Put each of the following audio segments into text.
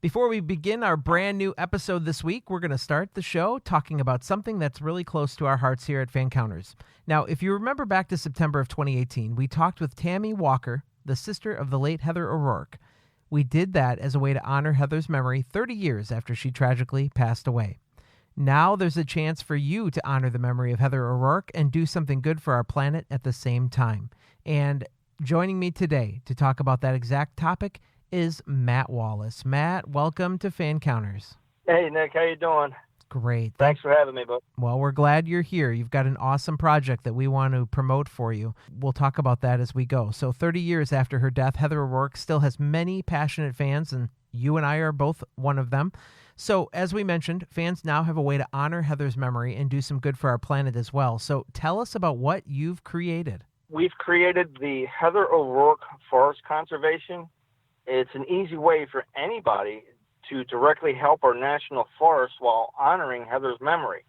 Before we begin our brand new episode this week, we're going to start the show talking about something that's really close to our hearts here at Fancounters. Now, if you remember back to September of 2018, we talked with Tammy Walker, the sister of the late Heather O'Rourke. We did that as a way to honor Heather's memory 30 years after she tragically passed away. Now there's a chance for you to honor the memory of Heather O'Rourke and do something good for our planet at the same time. And joining me today to talk about that exact topic is Matt Wallace. Matt, welcome to Fancounters. Hey, Nick. How you doing? Great. Thanks for having me, bud. Well, we're glad you're here. You've got an awesome project that we want to promote for you. We'll talk about that as we go. So 30 years after her death, Heather O'Rourke still has many passionate fans, and you and I are both one of them. So as we mentioned, fans now have a way to honor Heather's memory and do some good for our planet as well. So tell us about what you've created. We've created the Heather O'Rourke Forest Conservation. It's an easy way for anybody to directly help our national forests while honoring Heather's memory.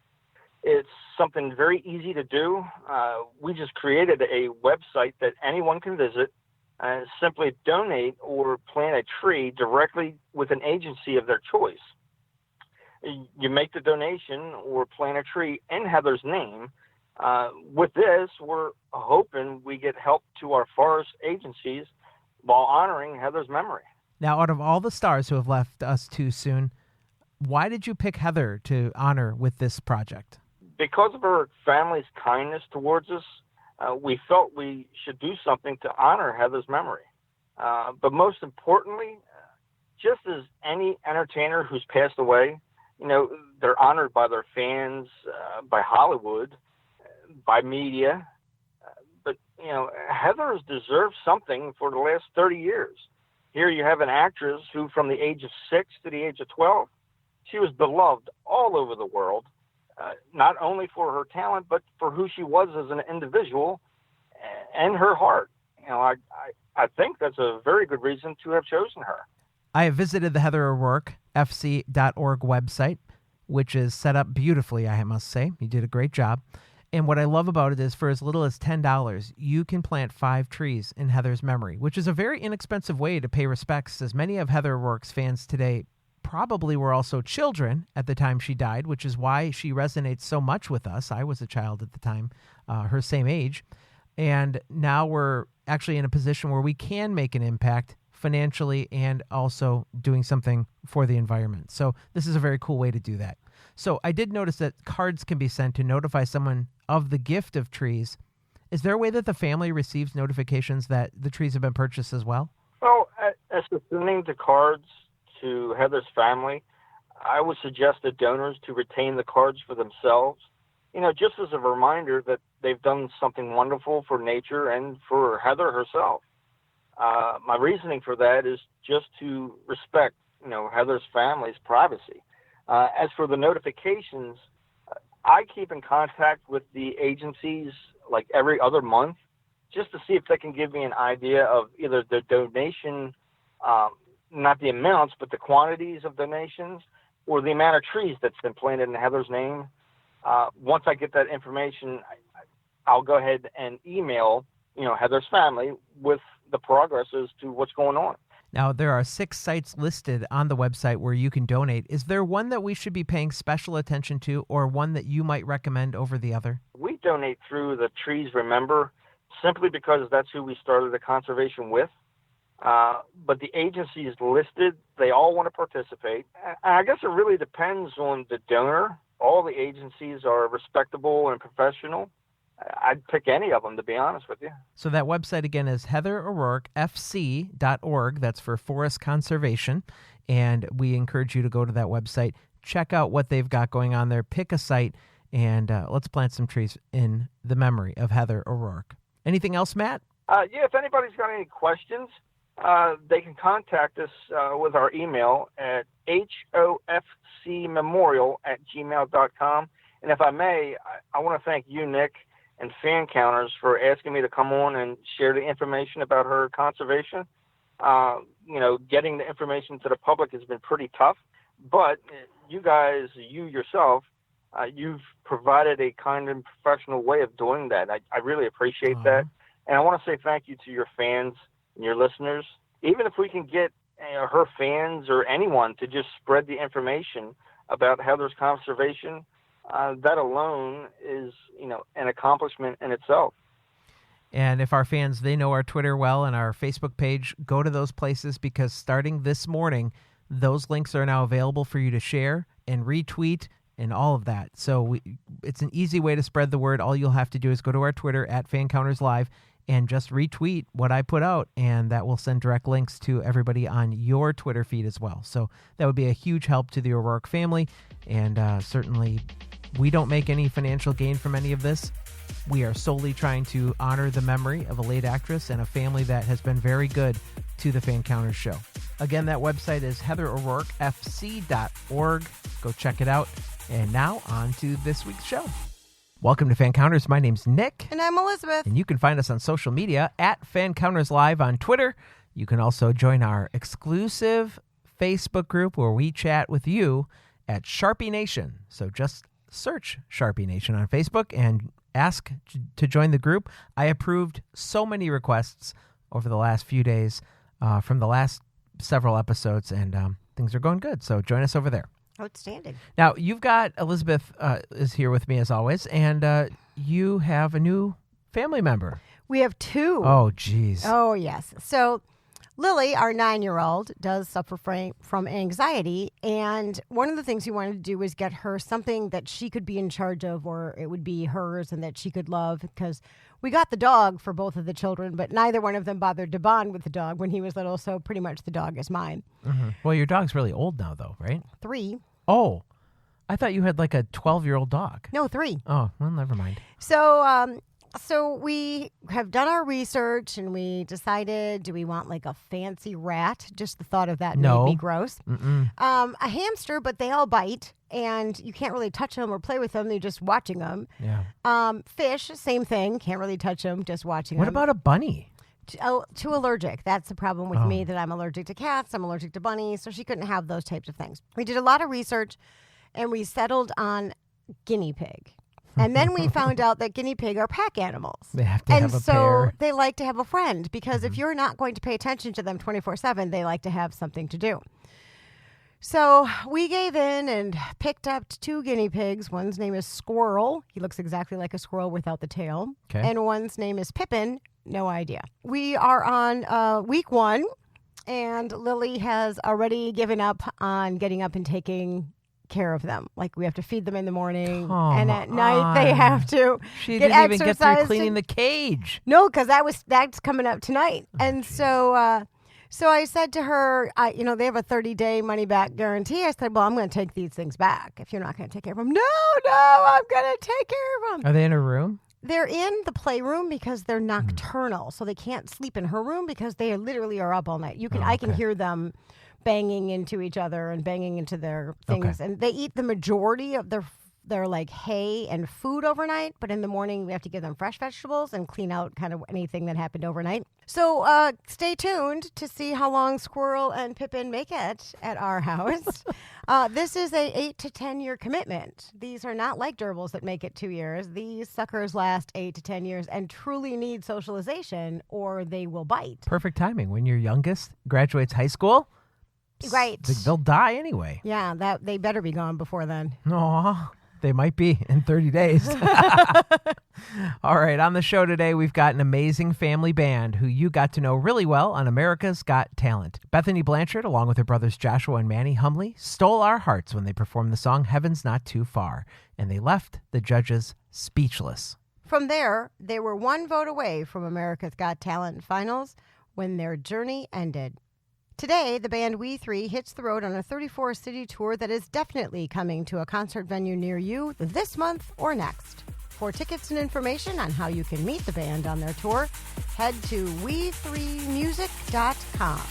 It's something very easy to do. We just created a website that anyone can visit and simply donate or plant a tree directly with an agency of their choice. You make the donation or plant a tree in Heather's name. With this, we're hoping we get help to our forest agencies while honoring Heather's memory. Now, out of all the stars who have left us too soon, why did you pick Heather to honor with this project? Because of her family's kindness towards us, we felt we should do something to honor Heather's memory. But most importantly, just as any entertainer who's passed away, they're honored by their fans, by Hollywood, by media. But Heather has deserved something for the last 30 years. Here you have an actress who, from the age of 6 to the age of 12, she was beloved all over the world, not only for her talent, but for who she was as an individual and her heart. I think that's a very good reason to have chosen her. I have visited the Heather O'Rourke FC.org website, which is set up beautifully, I must say. You did a great job. And what I love about it is for as little as $10, you can plant 5 trees in Heather's memory, which is a very inexpensive way to pay respects, as many of Heather O'Rourke's fans today probably were also children at the time she died, which is why she resonates so much with us. I was a child at the time, her same age. And now we're actually in a position where we can make an impact financially and also doing something for the environment. So this is a very cool way to do that. So I did notice that cards can be sent to notify someone of the gift of trees. Is there a way that the family receives notifications that the trees have been purchased as well? Well, as to sending the cards to Heather's family, I would suggest the donors to retain the cards for themselves, just as a reminder that they've done something wonderful for nature and for Heather herself. My reasoning for that is just to respect, Heather's family's privacy. As for the notifications, I keep in contact with the agencies like every other month just to see if they can give me an idea of either the donation, not the amounts, but the quantities of donations or the amount of trees that's been planted in Heather's name. Once I get that information, I'll go ahead and email, Heather's family with the progress as to what's going on. Now, there are 6 sites listed on the website where you can donate. Is there one that we should be paying special attention to or one that you might recommend over the other? We donate through the Trees Remember simply because that's who we started the conservation with. But the agencies listed, they all want to participate. I guess it really depends on the donor. All the agencies are respectable and professional. I'd pick any of them, to be honest with you. So that website, again, is heathero'rourkefc.org. That's for forest conservation. And we encourage you to go to that website, check out what they've got going on there, pick a site, and let's plant some trees in the memory of Heather O'Rourke. Anything else, Matt? If anybody's got any questions, they can contact us with our email at hofcmemorial@gmail.com. And if I may, I want to thank you, Nick, and Fancounters for asking me to come on and share the information about her conservation. Getting the information to the public has been pretty tough, but you guys, you yourself, you've provided a kind and professional way of doing that. I really appreciate that. And I want to say thank you to your fans and your listeners. Even if we can get her fans or anyone to just spread the information about Heather's conservation, that alone is, an accomplishment in itself. And if our fans, they know our Twitter well and our Facebook page, go to those places, because starting this morning, those links are now available for you to share and retweet and all of that. So it's an easy way to spread the word. All you'll have to do is go to our Twitter at Fancounters Live and just retweet what I put out, and that will send direct links to everybody on your Twitter feed as well. So that would be a huge help to the O'Rourke family, and certainly we don't make any financial gain from any of this. We are solely trying to honor the memory of a late actress and a family that has been very good to the Fancounters show. Again, that website is heathero'rourkefc.org. Go check it out. And now on to this week's show. Welcome to Fancounters. My name's Nick. And I'm Elizabeth. And you can find us on social media at Fancounters Live on Twitter. You can also join our exclusive Facebook group where we chat with you at Sharpie Nation. So just search Sharpie Nation on Facebook and ask to join the group. I approved so many requests over the last few days from the last several episodes, and things are going good. So join us over there. Outstanding. Now, you've got Elizabeth is here with me as always, and you have a new family member. We have two. Oh, geez. Oh, yes. So Lily, our 9-year-old, does suffer from anxiety, and one of the things we wanted to do was get her something that she could be in charge of, or it would be hers and that she could love, because we got the dog for both of the children, but neither one of them bothered to bond with the dog when he was little, so pretty much the dog is mine. Mm-hmm. Well, your dog's really old now, though, right? 3. Oh, I thought you had like a 12-year-old dog. No, 3. Oh, well, never mind. So we have done our research, and we decided, do we want like a fancy rat? Just the thought of that made me gross. A hamster, but they all bite, and you can't really touch them or play with them. You're just watching them. Yeah. Fish, same thing. Can't really touch them, just watching them. What about a bunny? Too allergic. That's the problem with me, that I'm allergic to cats. I'm allergic to bunnies, so she couldn't have those types of things. We did a lot of research, and we settled on guinea pig. And then we found out that guinea pig are pack animals. They have to have a pair. And so they like to have a friend, because if you're not going to pay attention to them 24/7, they like to have something to do. So we gave in and picked up 2 guinea pigs. One's name is Squirrel. He looks exactly like a squirrel without the tail. Okay. And one's name is Pippin. No idea. We are on week 1, and Lily has already given up on getting up and taking care of them. Like, we have to feed them in the morning, and at night they have to She get didn't even get through exercise cleaning the cage. No, because that's coming up tonight. And so I said to her, they have a 30-day money-back guarantee. I said, well, I'm going to take these things back if you're not going to take care of them. No, I'm going to take care of them. Are they in a room? They're in the playroom because they're nocturnal, so they can't sleep in her room because they literally are up all night. I can hear them banging into each other and banging into their things. And they eat the majority of their like hay and food overnight, but in the morning we have to give them fresh vegetables and clean out kind of anything that happened overnight. So stay tuned to see how long Squirrel and Pippin make it at our house. This is a 8 to 10 year commitment. These are not like gerbils that make it 2 years. These suckers last 8 to 10 years and truly need socialization, or they will bite. Perfect timing. When your youngest graduates high school, right, they'll die anyway. Yeah, that they better be gone before then. Aw, they might be in 30 days. All right, on the show today, we've got an amazing family band who you got to know really well on America's Got Talent. Bethany Blanchard, along with her brothers Joshua and Manny Humlie, stole our hearts when they performed the song Heaven's Not Too Far, and they left the judges speechless. From there, they were 1 vote away from America's Got Talent finals when their journey ended. Today, the band We Three hits the road on a 34-city tour that is definitely coming to a concert venue near you this month or next. For tickets and information on how you can meet the band on their tour, head to we3music.com.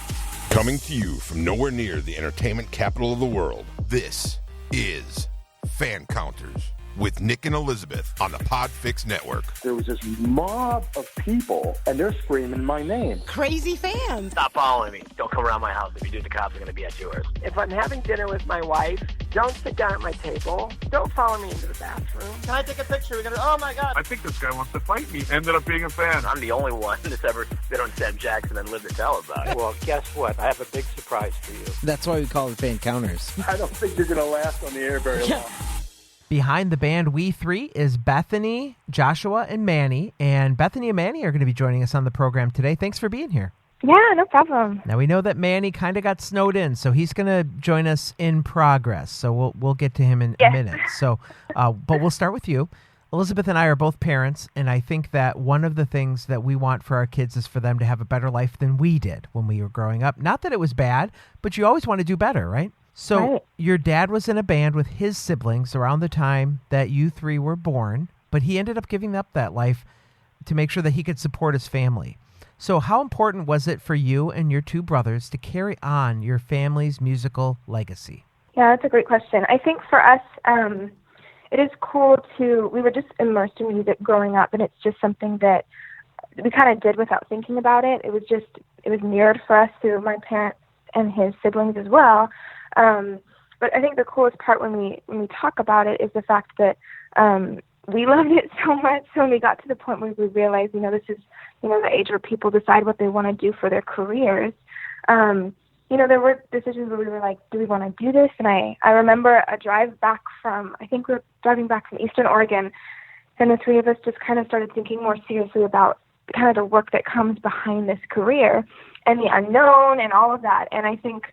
Coming to you from nowhere near the entertainment capital of the world, this is Fancounters with Nick and Elizabeth on the PodFix network. There was this mob of people, and they're screaming my name. Crazy fans. Stop following me. Don't come around my house. If you do, the cops are going to be at yours. If I'm having dinner with my wife Don't sit down at my table. Don't follow me into the bathroom. Can I take a picture? We're gonna. Oh my God! I think this guy wants to fight me. Ended up being a fan. I'm the only one that's ever been on Sam Jackson and lived to tell about it. Well, guess what? I have a big surprise for you. That's why we call it Fancounters. I don't think you're going to last on the air very long. Behind the band We Three is Bethany, Joshua, and Manny. And Bethany and Manny are going to be joining us on the program today. Thanks for being here. Yeah, no problem. Now, we know that Manny kind of got snowed in, so he's going to join us in progress. So we'll get to him in a minute. So, but we'll start with you. Elizabeth and I are both parents, and I think that one of the things that we want for our kids is for them to have a better life than we did when we were growing up. Not that it was bad, but you always want to do better, right? So Your dad was in a band with his siblings around the time that you three were born, but he ended up giving up that life to make sure that he could support his family. So how important was it for you and your two brothers to carry on your family's musical legacy? Yeah, that's a great question. I think for us, it is cool we were just immersed in music growing up, and it's just something that we kind of did without thinking about it. It was mirrored for us through my parents and his siblings as well. But I think the coolest part when we talk about it is the fact that we loved it so much. So when we got to the point where we realized, this is, the age where people decide what they want to do for their careers. There were decisions where we were like, do we want to do this? And I remember a drive back I think we were driving back from Eastern Oregon, and the three of us just kind of started thinking more seriously about kind of the work that comes behind this career and the unknown and all of that. And I think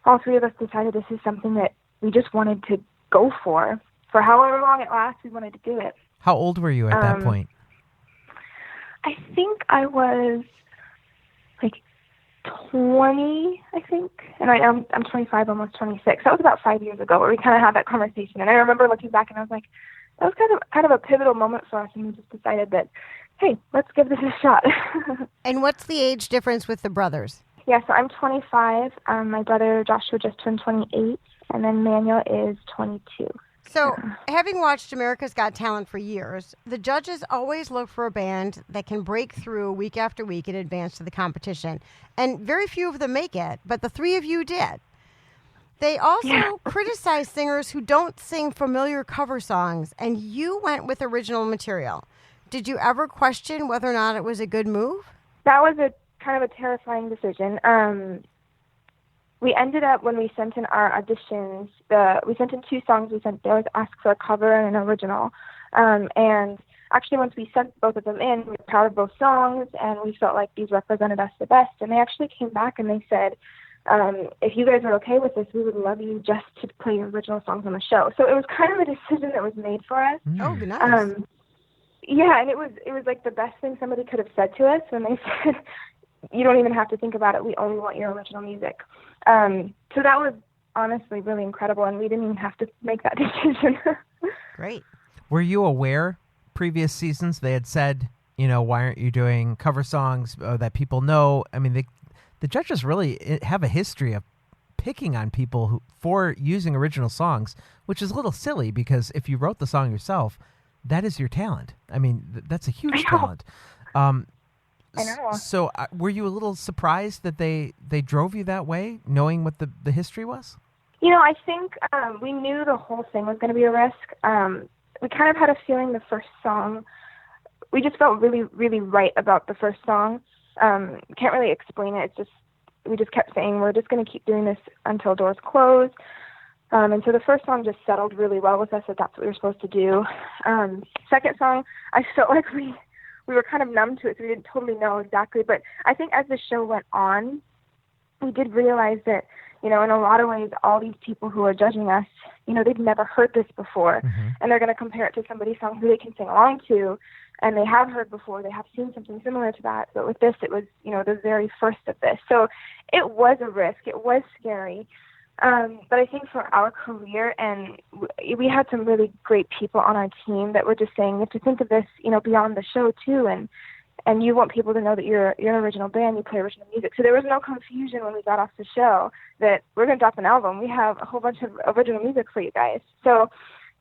all three of us decided this is something that we just wanted to go for however long it lasts. We wanted to do it. How old were you at that point? I think I was like 20, I think. And I'm 25, almost 26. That was about 5 years ago where we kind of had that conversation. And I remember looking back and I was like, that was kind of a pivotal moment for us. And we just decided that, hey, let's give this a shot. And what's the age difference with the brothers? Yeah, so I'm 25. My brother Joshua just turned 28. And then Manuel is 22. So, having watched America's Got Talent for years, the judges always look for a band that can break through week after week and advance to the competition. And very few of them make it, but the three of you did. They also criticize singers who don't sing familiar cover songs, and you went with original material. Did you ever question whether or not it was a good move? That was a kind of a terrifying decision. We ended up, when we sent in our auditions, we sent in 2 songs. There was Ask for a Cover and an original. And actually, once we sent both of them in, we were proud of both songs, and we felt like these represented us the best. And they actually came back and they said, if you guys are okay with this, we would love you just to play your original songs on the show. So it was kind of a decision that was made for us. Oh, nice. Yeah, and it was like the best thing somebody could have said to us when they said, you don't even have to think about it. We only want your original music. So that was honestly really incredible, and we didn't even have to make that decision. Great. Were you aware previous seasons they had said, why aren't you doing cover songs that people know? I mean, the judges really have a history of picking on people for using original songs, which is a little silly because if you wrote the song yourself, that is your talent. I mean, that's a huge talent. I know. So were you a little surprised that they drove you that way, knowing what the history was? I think we knew the whole thing was going to be a risk. We kind of had a feeling the first song, we just felt really, really right about the first song. Can't really explain it. We just kept saying, we're just going to keep doing this until doors close. And so the first song just settled really well with us that that's what we were supposed to do. Second song, I felt like we were kind of numb to it, so we didn't totally know exactly. But I think as the show went on, we did realize that, in a lot of ways, all these people who are judging us, they've never heard this before. Mm-hmm. And they're going to compare it to somebody's song who they can sing along to, and they have heard before. They have seen something similar to that. But with this, it was, the very first of this. So it was a risk. It was scary. But I think for our career, and we had some really great people on our team that were just saying, you have to think of this, beyond the show too, and you want people to know that you're an original band, you play original music. So there was no confusion when we got off the show that we're going to drop an album. We have a whole bunch of original music for you guys. So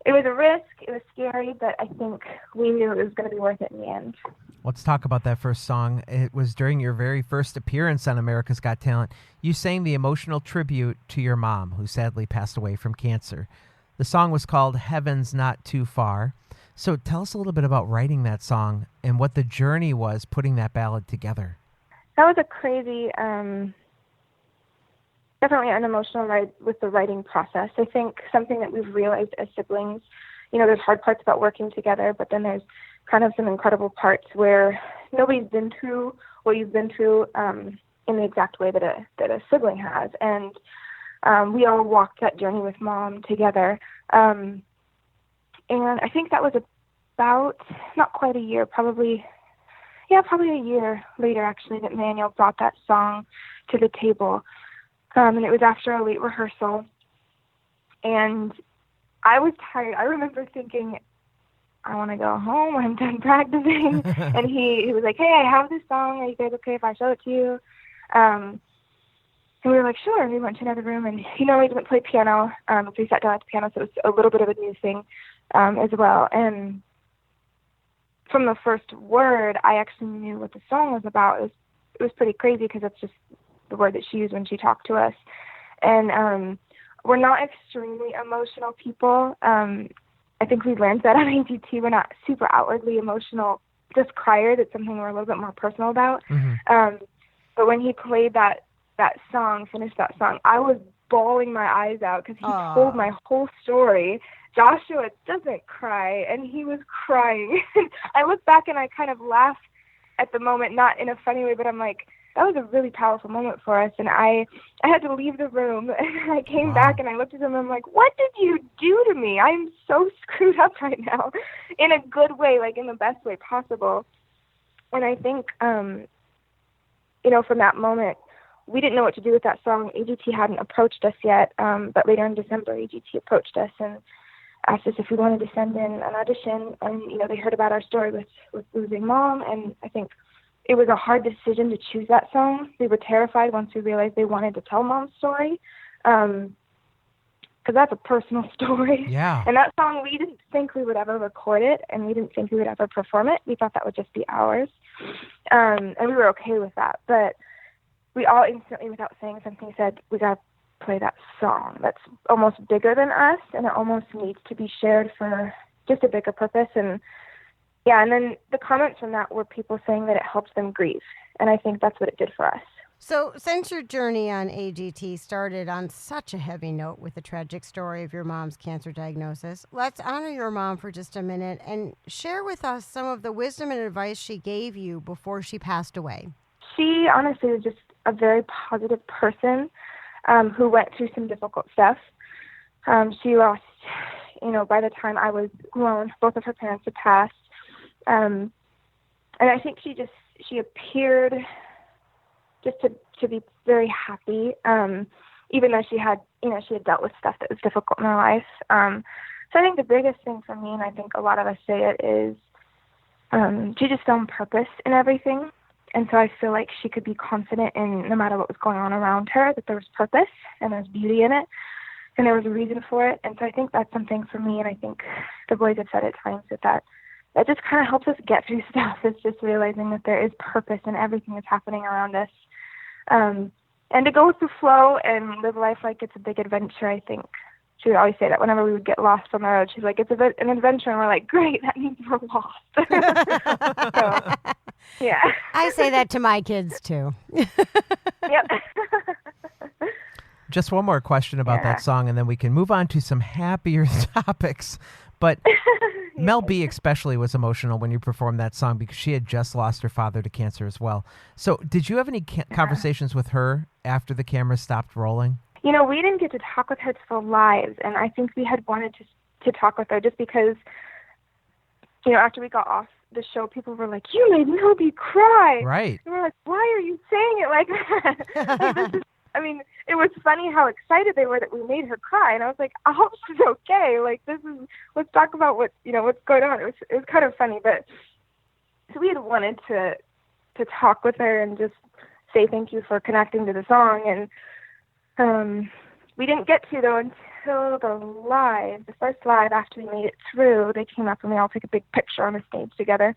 it was a risk, it was scary, but I think we knew it was going to be worth it in the end. Let's talk about that first song. It was during your very first appearance on America's Got Talent. You sang the emotional tribute to your mom, who sadly passed away from cancer. The song was called Heaven's Not Too Far. So tell us a little bit about writing that song and what the journey was putting that ballad together. That was a crazy, definitely an emotional ride with the writing process. I think something that we've realized as siblings, there's hard parts about working together, but then there's kind of some incredible parts where nobody's been through what you've been through in the exact way that a sibling has. And we all walked that journey with Mom together. And I think that was about, not quite a year, probably a year later, actually, that Manuel brought that song to the table. And it was after a late rehearsal. And I was tired. I remember thinking, I want to go home. I'm done practicing. And he was like, hey, I have this song. Are you guys okay if I show it to you? And we were like, sure. And we went to another room. And he normally doesn't play piano. So we sat down at the piano, so it was a little bit of a new thing as well. And from the first word, I actually knew what the song was about. It was pretty crazy because that's just the word that she used when she talked to us. And we're not extremely emotional people. I think we learned that on AGT. We're not super outwardly emotional, just criers. It's something we're a little bit more personal about. Mm-hmm. But when he played that song, finished that song, I was bawling my eyes out because he told my whole story. Joshua doesn't cry, and he was crying. I look back and I kind of laugh at the moment, not in a funny way, but I'm like, that was a really powerful moment for us. And I had to leave the room, and I came back and I looked at him and I'm like, what did you do to me? I'm so screwed up right now, in a good way, like in the best way possible. And I think, from that moment, we didn't know what to do with that song. AGT hadn't approached us yet, but later in December, AGT approached us and asked us if we wanted to send in an audition. And, they heard about our story with losing Mom, and I think it was a hard decision to choose that song. We were terrified once we realized they wanted to tell Mom's story, because that's a personal story. Yeah. And that song, we didn't think we would ever record it, and we didn't think we would ever perform it. We thought that would just be ours, and we were okay with that. But we all instantly, without saying something, said, we got to play that song. That's almost bigger than us, and it almost needs to be shared for just a bigger purpose. And yeah, and then the comments from that were people saying that it helps them grieve, and I think that's what it did for us. So since your journey on AGT started on such a heavy note with the tragic story of your mom's cancer diagnosis, let's honor your mom for just a minute and share with us some of the wisdom and advice she gave you before she passed away. She honestly was just a very positive person who went through some difficult stuff. She lost, by the time I was grown, both of her parents had passed. And I think she appeared just to be very happy, even though she had dealt with stuff that was difficult in her life. So I think the biggest thing for me, and I think a lot of us say it, is she just found purpose in everything. And so I feel like she could be confident in, no matter what was going on around her, that there was purpose and there was beauty in it and there was a reason for it. And so I think that's something for me, and I think the boys have said at times that just kind of helps us get through stuff. It's just realizing that there is purpose in everything that's happening around us. And to go with the flow and live life like it's a big adventure, I think. She would always say that whenever we would get lost on the road. She's like, it's an adventure. And we're like, great, that means we're lost. So, yeah. I say that to my kids, too. Yep. Just one more question about that song, and then we can move on to some happier topics. But Mel B especially was emotional when you performed that song because she had just lost her father to cancer as well. So did you have any conversations with her after the camera stopped rolling? We didn't get to talk with her till live, and I think we had wanted to talk with her just because, after we got off the show, people were like, you made Mel B cry. Right. And we're like, why are you saying it like that? It was funny how excited they were that we made her cry, and I was like, I hope she's okay. Like, let's talk about what's going on. It was kind of funny, but so we had wanted to talk with her and just say thank you for connecting to the song, and we didn't get to, though, until the first live after we made it through. They came up and we all took a big picture on the stage together.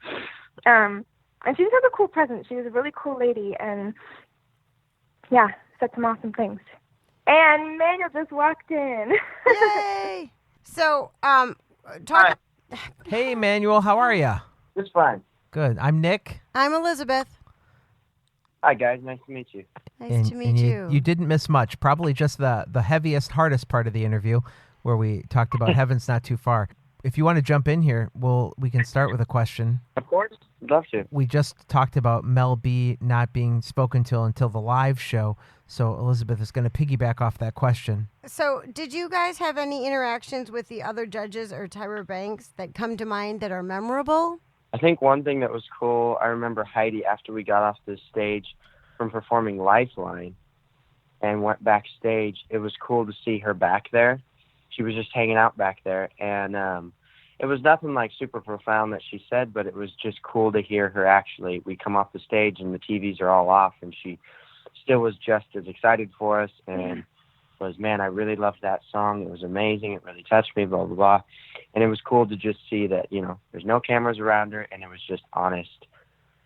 I And she just has a cool presence. She was a really cool lady, and yeah, said some awesome things. And Manuel just walked in. Yay! So, talk. Hey, Manuel, how are you? It's fine. Good. I'm Nick. I'm Elizabeth. Hi, guys. Nice to meet you. Nice to meet you. You didn't miss much. Probably just the heaviest, hardest part of the interview, where we talked about Heaven's Not Too Far. If you want to jump in here, we can start with a question. Of course. I'd love to. We just talked about Mel B not being spoken to until the live show, so Elizabeth is going to piggyback off that question. So did you guys have any interactions with the other judges or Tyra Banks that come to mind that are memorable? I think one thing that was cool, I remember Heidi, after we got off the stage from performing Lifeline and went backstage, it was cool to see her back there. She was just hanging out back there, and it was nothing like super profound that she said, but it was just cool to hear her actually. We come off the stage and the TVs are all off, and she still was just as excited for us and was, man, I really loved that song. It was amazing. It really touched me, blah, blah, blah. And it was cool to just see that, there's no cameras around her, and it was just honest,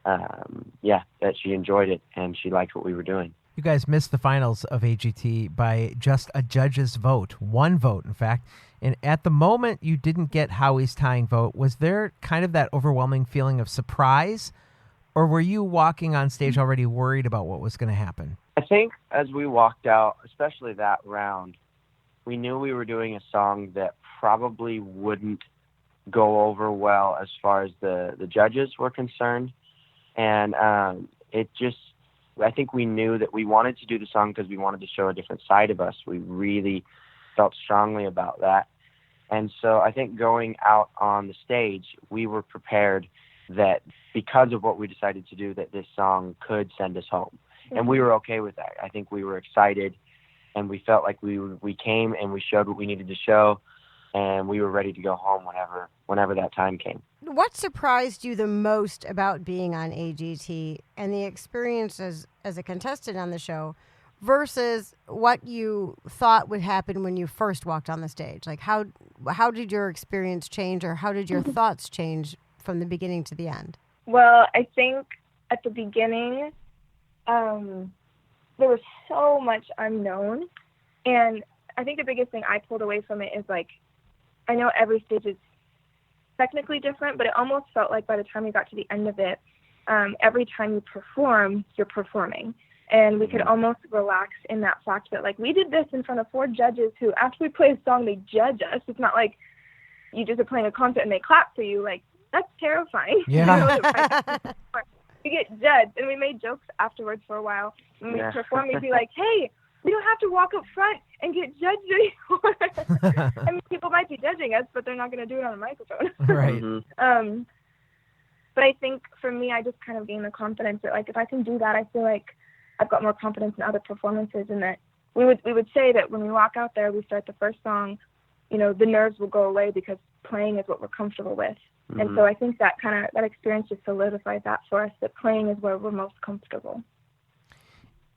that she enjoyed it and she liked what we were doing. You guys missed the finals of AGT by just a judge's vote, one vote, in fact. And at the moment you didn't get Howie's tying vote, was there kind of that overwhelming feeling of surprise, or were you walking on stage already worried about what was going to happen? I think as we walked out, especially that round, we knew we were doing a song that probably wouldn't go over well as far as the judges were concerned. And I think we knew that we wanted to do the song because we wanted to show a different side of us. We really felt strongly about that. And so I think going out on the stage, we were prepared that because of what we decided to do, that this song could send us home. And we were okay with that. I think we were excited, and we felt like we came and we showed what we needed to show, and we were ready to go home whenever that time came. What surprised you the most about being on AGT and the experience as a contestant on the show versus what you thought would happen when you first walked on the stage? Like, how did your experience change, or how did your thoughts change from the beginning to the end? Well, I think at the beginning, there was so much unknown, and I think the biggest thing I pulled away from it is, like, I know every stage is technically different, but it almost felt like by the time we got to the end of it, every time you perform, you're performing. And we could almost relax in that fact that, like, we did this in front of 4 judges who, after we play a song, they judge us. It's not like you just are playing a concert and they clap for you. Like, that's terrifying. Yeah. We get judged, and we made jokes afterwards for a while. When we perform, we'd be like, hey, we don't have to walk up front and get judged anymore. I mean, people might be judging us, but they're not going to do it on a microphone. Right. But I think for me, I just kind of gained the confidence that, like, if I can do that, I feel like I've got more confidence in other performances, and that we would say that when we walk out there, we start the first song, the nerves will go away because playing is what we're comfortable with. And so I think that experience just solidified that for us, that playing is where we're most comfortable.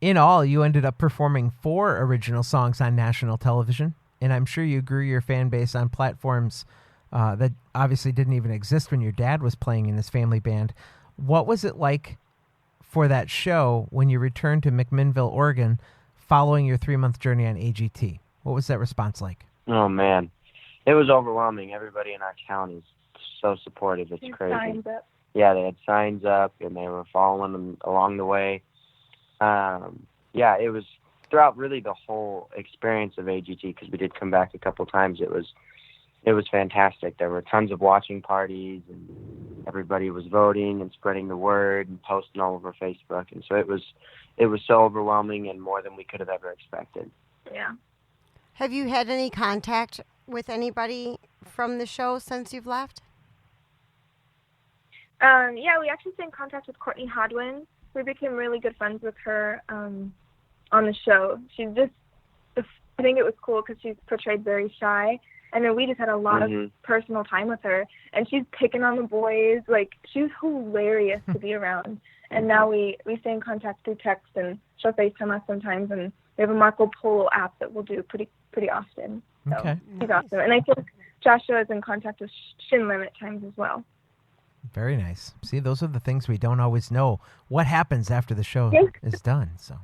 In all, you ended up performing 4 original songs on national television, and I'm sure you grew your fan base on platforms that obviously didn't even exist when your dad was playing in his family band. What was it like for that show when you returned to McMinnville, Oregon, following your 3-month journey on AGT? What was that response like? Oh, man. It was overwhelming. Everybody in our town is so supportive. It's crazy. Signs up. Yeah, they had signs up, and they were following them along the way. It was throughout really the whole experience of AGT, because we did come back a couple times. It was fantastic. There were tons of watching parties, and everybody was voting and spreading the word and posting all over Facebook. And so it was so overwhelming, and more than we could have ever expected. Yeah. Have you had any contact with anybody from the show since you've left? We actually stayed in contact with Courtney Hodwin. We became really good friends with her on the show. She's just, I think it was cool because she's portrayed very shy. And then we just had a lot of personal time with her. And she's picking on the boys. Like, she's hilarious to be around. And now we stay in contact through text, and she'll FaceTime us sometimes. And we have a Marco Polo app that we'll do pretty often. So she's awesome. And I think Joshua is in contact with Shin Lim at times as well. Very nice. See, those are the things we don't always know. What happens after the show is done. So.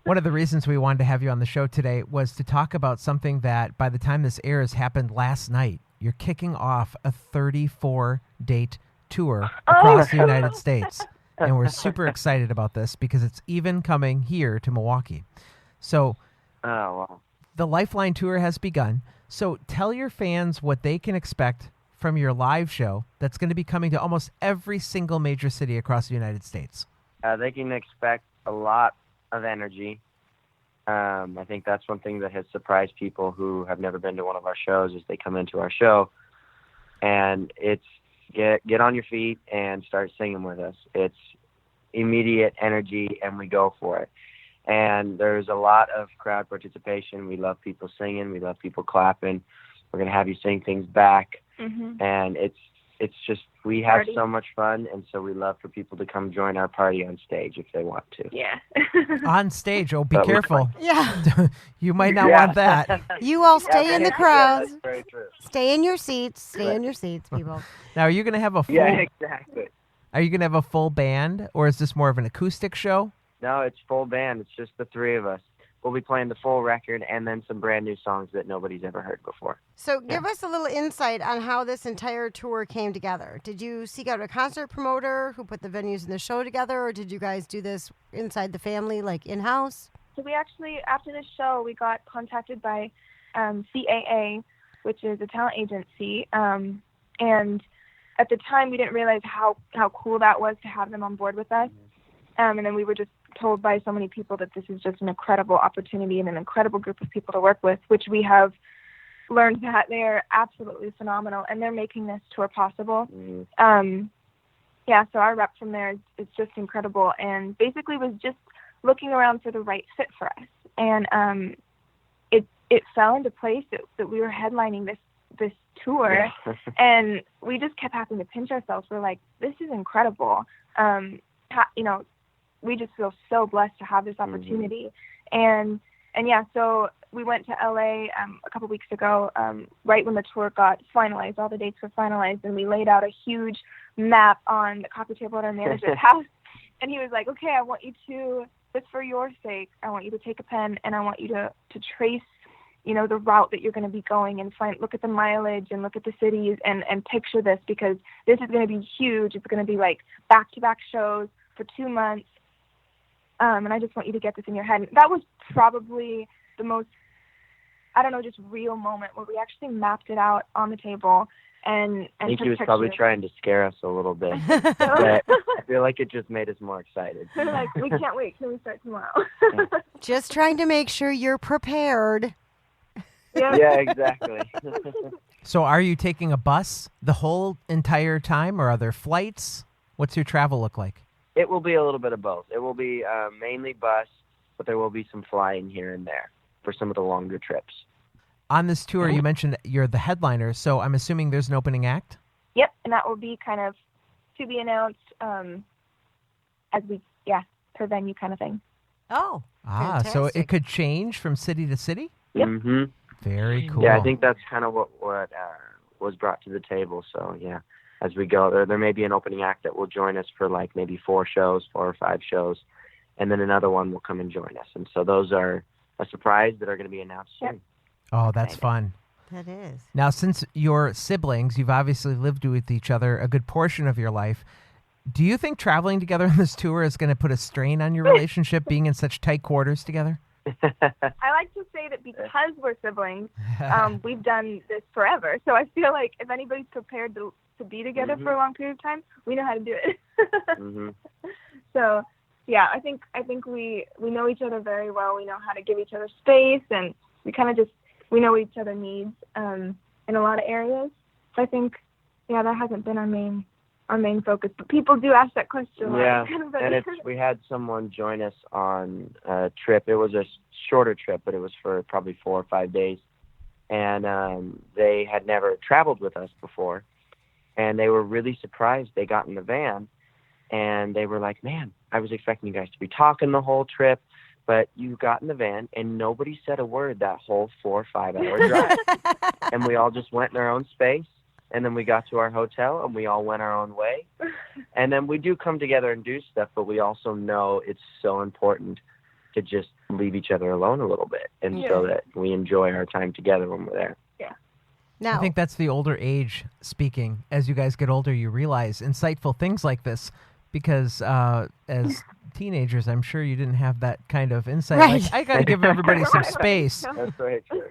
One of the reasons we wanted to have you on the show today was to talk about something that, by the time this airs, happened last night. You're kicking off a 34-date tour across the United States. And we're super excited about this because it's even coming here to Milwaukee. So the Lifeline Tour has begun. So tell your fans what they can expect from your live show that's going to be coming to almost every single major city across the United States. They can expect a lot of energy. I think that's one thing that has surprised people who have never been to one of our shows is they come into our show and it's get on your feet and start singing with us. It's immediate energy and we go for it. And there's a lot of crowd participation. We love people singing. We love people clapping. We're going to have you sing things back. Mm-hmm. And it's just, we have so much fun. And so we love for people to come join our party on stage if they want to. Yeah. On stage. Oh, be careful. Yeah. You might not want that. You all stay in the crowds. Yeah, that's very true. Stay in your seats. Stay in your seats, people. Now, are you going to have a full... Yeah, exactly. Are you going to have a full band, or is this more of an acoustic show? No, it's full band. It's just the three of us. We'll be playing the full record and then some brand new songs that nobody's ever heard before. So give us a little insight on how this entire tour came together. Did you seek out a concert promoter who put the venues and the show together, or did you guys do this inside the family, like in-house? So we actually, after the show, we got contacted by CAA, which is a talent agency. And at the time, we didn't realize how cool that was to have them on board with us. And then we were just told by so many people that this is just an incredible opportunity and an incredible group of people to work with, which we have learned that they're absolutely phenomenal, and they're making this tour possible. So our rep from there is just incredible, and basically was just looking around for the right fit for us. And it fell into place that we were headlining this tour, and we just kept having to pinch ourselves. We're like, this is incredible. We just feel so blessed to have this opportunity. And so we went to LA a couple weeks ago, right when the tour got finalized. All the dates were finalized, and we laid out a huge map on the coffee table at our manager's house. And he was like, okay, I want you to, just for your sake, I want you to take a pen and I want you to trace, the route that you're going to be going and look at the mileage and look at the cities and picture this, because this is going to be huge. It's going to be like back-to-back shows for 2 months. And I just want you to get this in your head. And that was probably the most, just real moment where we actually mapped it out on the table. And I think he was probably trying to scare us a little bit. But I feel like it just made us more excited. We're like, we can't wait. Can we start tomorrow? Just trying to make sure you're prepared. Yeah, exactly. So are you taking a bus the whole entire time, or are there flights? What's your travel look like? It will be a little bit of both. It will be mainly bus, but there will be some flying here and there for some of the longer trips. On this tour, you mentioned you're the headliner, so I'm assuming there's an opening act? Yep, and that will be kind of to be announced per venue kind of thing. Oh, fantastic. So it could change from city to city? Yep. Mm-hmm. Very cool. Yeah, I think that's kind of what was brought to the table, so yeah. As we go, there may be an opening act that will join us for like maybe 4 or 5 shows, and then another one will come and join us. And so those are a surprise that are going to be announced soon. Oh, that's fun. That is. Now, since you're siblings, you've obviously lived with each other a good portion of your life. Do you think traveling together on this tour is going to put a strain on your relationship, being in such tight quarters together? I like to say that because we're siblings, we've done this forever. So I feel like if anybody's prepared to be together for a long period of time, we know how to do it. So yeah, I think we know each other very well. We know how to give each other space, and we kind of we know what each other needs in a lot of areas. So I think that hasn't been our main focus, but people do ask that question. Yeah, and we had someone join us on a trip. It was a shorter trip, but it was for probably 4 or 5 days, and they had never traveled with us before. And they were really surprised. They got in the van, and they were like, man, I was expecting you guys to be talking the whole trip, but you got in the van, and nobody said a word that whole 4 or 5 hour drive. And we all just went in our own space and then we got to our hotel, and we all went our own way. And then we do come together and do stuff, but we also know it's so important to just leave each other alone a little bit, and so that we enjoy our time together when we're there. Yeah. I think that's the older age speaking. As you guys get older, you realize insightful things like this, because as teenagers, I'm sure you didn't have that kind of insight. Right. Like, I got to give everybody some space. That's right. Sure.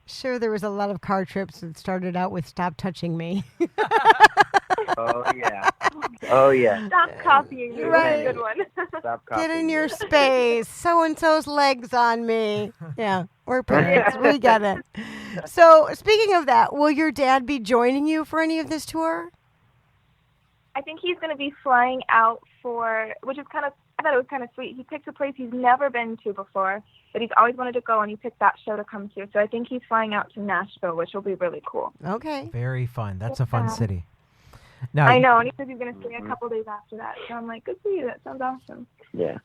Sure, there was a lot of car trips that started out with "Stop touching me." Oh yeah. Oh yeah. Stop copying me. Right. That's a good one. Stop copying. Get in your space. So-and-so's legs on me. Yeah, we're parents. We get it. So, speaking of that, will your dad be joining you for any of this tour? I think he's going to be flying out for, which is kind of, I thought it was kind of sweet. He picked a place he's never been to before, but he's always wanted to go, and he picked that show to come to. So I think he's flying out to Nashville, which will be really cool. Okay. Very fun. That's a fun city. Now, I know, and he said he's going to stay a couple days after that. So I'm like, good for you. That sounds awesome. Yeah.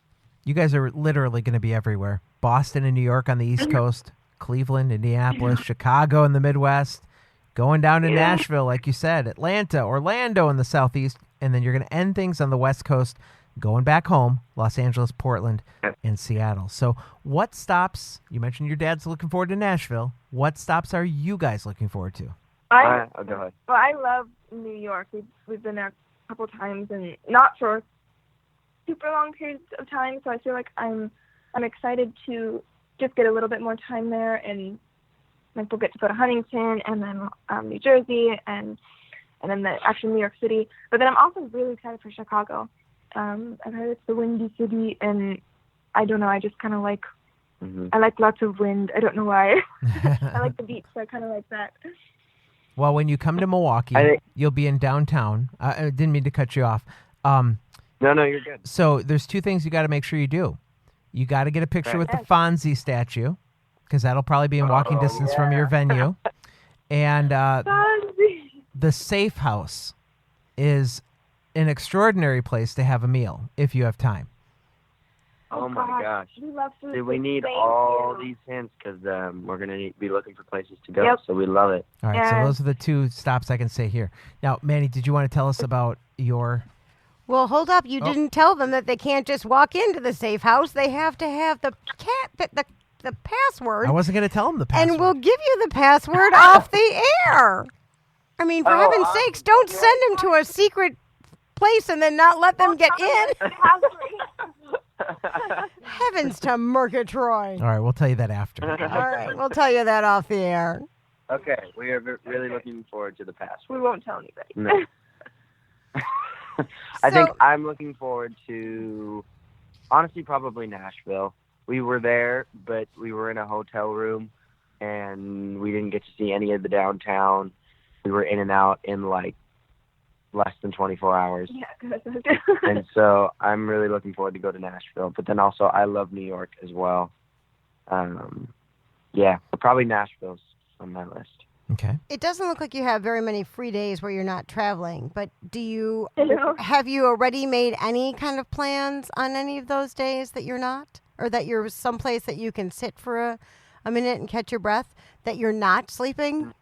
you guys are literally going to be everywhere. Boston and New York on the East Coast, Cleveland, Indianapolis, Chicago in the Midwest, going down to Nashville, like you said, Atlanta, Orlando in the Southeast, and then you're going to end things on the West Coast, going back home, Los Angeles, Portland, and Seattle. So what stops, you mentioned your dad's looking forward to Nashville. What stops are you guys looking forward to? Go ahead. Well, I love New York. We've been there a couple times, and not for super long periods of time, so I feel like I'm excited to just get a little bit more time there, and like we'll get to go to Huntington and then New Jersey and then actually New York City. But then I'm also really excited for Chicago. I've heard it's the windy city, and I don't know, I just kind of like I like lots of wind. I don't know why. I like the beach, so I kind of like that. Well, when you come to Milwaukee, you'll be in downtown. I didn't mean to cut you off. No, you're good. So there's two things you got to make sure you do. You got to get a picture with the Fonzie statue, because that'll probably be in walking distance from your venue. And the Safe House is an extraordinary place to have a meal if you have time. Oh my gosh. We love food. We need all these hints because we're going to be looking for places to go, so we love it. All right, so those are the two stops I can say here. Now, Manny, did you want to tell us about your... Well, hold up. You didn't tell them that they can't just walk into the Safe House. They have to have the password. I wasn't going to tell them the password. And we'll give you the password off the air. I mean, for heaven's sakes, don't send them to a secret place and then not let them get in. Heavens to Murgatroyd. All right, we'll tell you that after. All right, we'll tell you that off the air. Okay, we are really looking forward to the password. We won't tell anybody. No. I think I'm looking forward to, honestly, probably Nashville. We were there, but we were in a hotel room, and we didn't get to see any of the downtown. We were in and out in, like, less than 24 hours. Yeah, good. And so I'm really looking forward to go to Nashville. But then also I love New York as well. But probably Nashville's on my list. Okay. It doesn't look like you have very many free days where you're not traveling, but have you already made any kind of plans on any of those days that you're not? Or that you're someplace that you can sit for a minute and catch your breath, that you're not sleeping?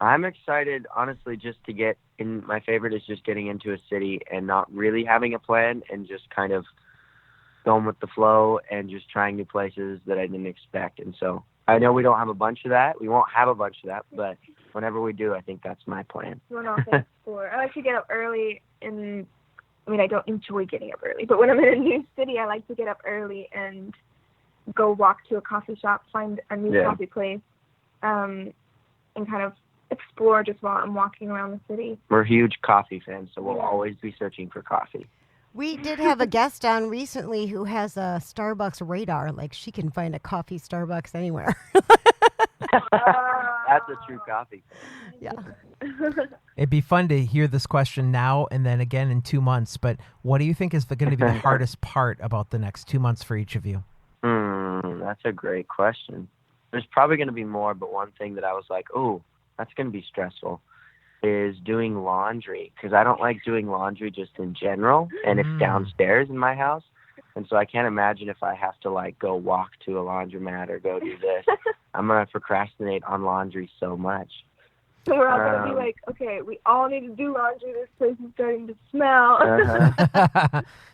I'm excited, honestly, just to get in. My favorite is just getting into a city and not really having a plan and just kind of going with the flow and just trying new places that I didn't expect. And so I know we don't have a bunch of that. We won't have a bunch of that, but whenever we do, I think that's my plan. I like to get up early, and I mean, I don't enjoy getting up early, but when I'm in a new city, I like to get up early and go walk to a coffee shop, find a new coffee place, and kind of explore just while I'm walking around the city. We're huge coffee fans, so we'll always be searching for coffee. We did have a guest on recently who has a Starbucks radar. Like, she can find a coffee Starbucks anywhere. That's a true coffee fan. Yeah. It'd be fun to hear this question now and then again in 2 months, but what do you think is going to be the hardest part about the next 2 months for each of you? That's a great question. There's probably going to be more, but one thing that I was like, that's going to be stressful, is doing laundry, because I don't like doing laundry just in general, and it's downstairs in my house, and so I can't imagine if I have to like go walk to a laundromat or go do this. I'm going to procrastinate on laundry so much. So we're all going to be like, okay, we all need to do laundry. This place is starting to smell.